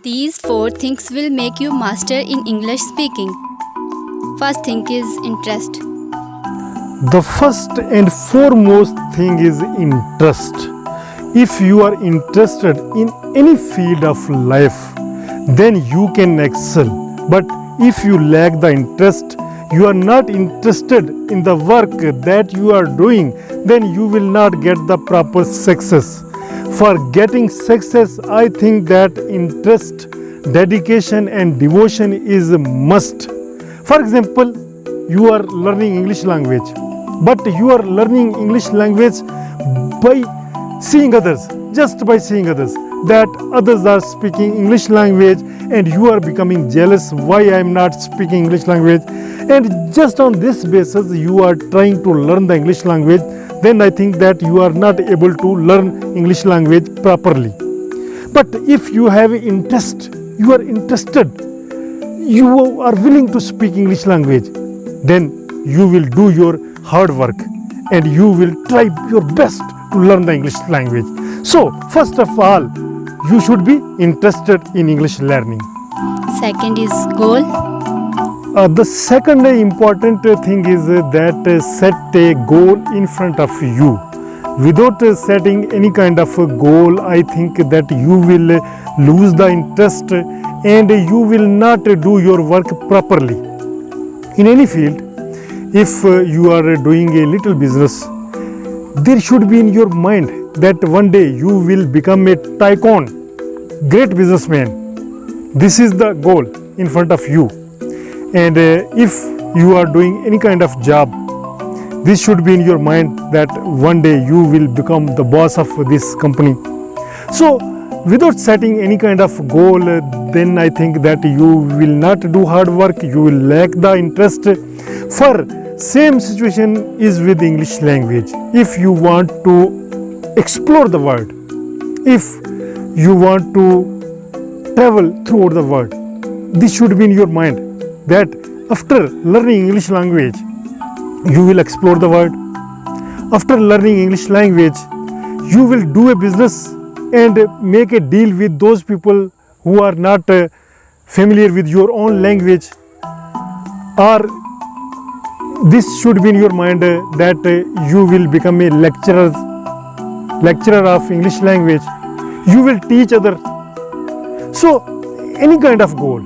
These 4 things will make you master in English speaking. First thing is interest. The first and foremost thing is interest. If you are interested in any field of life, then you can excel. But if you lack the interest, you are not interested in the work that you are doing, then you will not get the proper success. For getting success, I think that interest, dedication and devotion is a must. For example, you are learning English language, but you are learning English language by seeing others, just by seeing others, that others are speaking English language and you are becoming jealous why I am not speaking English language, and just on this basis you are trying to learn the English language, then I think that you are not able to learn English language properly. But if you have interest, you are interested, you are willing to speak English language, then you will do your hard work and you will try your best to learn the English language. So, first of all, you should be interested in English learning. Second is goal. The second important thing is that set a goal in front of you. Without setting any kind of a goal, I think that you will lose the interest and you will not do your work properly. In any field, if you are doing a little business, there should be in your mind that one day you will become a tycoon, great businessman. This is the goal in front of you. And if you are doing any kind of job, this should be in your mind that one day you will become the boss of this company. So, without setting any kind of goal, then I think that you will not do hard work, you will lack the interest. For same situation is with English language. If you want to explore the world, if you want to travel throughout the world, this should be in your mind that after learning English language, you will explore the world. After learning English language, you will do a business and make a deal with those people who are not familiar with your own language. Or this should be in your mind that you will become a lecturer of English language. You will teach others. So, any kind of goal.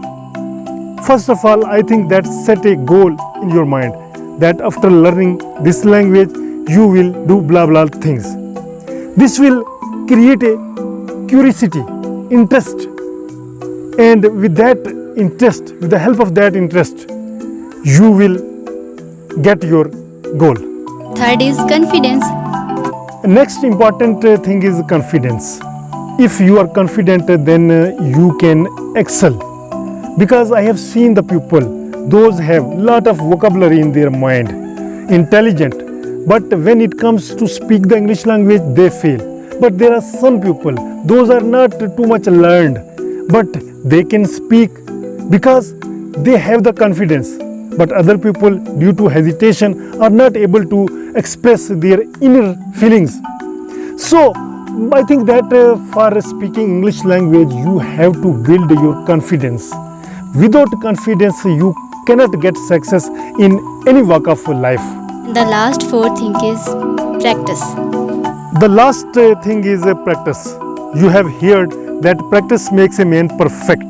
First of all, I think that set a goal in your mind that after learning this language, you will do blah blah things. This will create a curiosity, interest, and with that interest, with the help of that interest, you will get your goal. Third is confidence. Next important thing is confidence. If you are confident, then you can excel. Because I have seen the people, those have lot of vocabulary in their mind, intelligent, but when it comes to speak the English language, they fail. But there are some people, those are not too much learned, but they can speak because they have the confidence. But other people, due to hesitation, are not able to express their inner feelings. So, I think that for speaking English language, you have to build your confidence. Without confidence, you cannot get success in any walk of life. The last 4 thing is practice. The last thing is practice. You have heard that practice makes a man perfect.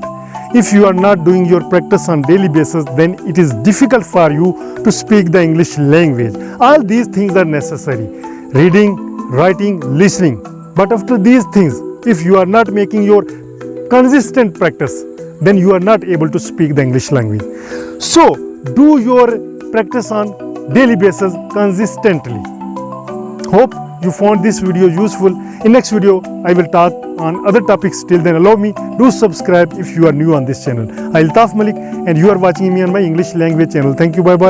If you are not doing your practice on daily basis, then it is difficult for you to speak the English language. All these things are necessary. Reading, writing, listening. But after these things, if you are not making your consistent practice, then you are not able to speak the English language. So, do your practice on daily basis consistently. Hope you found this video useful. In next video, I will talk on other topics. Till then, allow me, do subscribe if you are new on this channel. Altaf Malik and you are watching me on my English language channel. Thank you, bye-bye.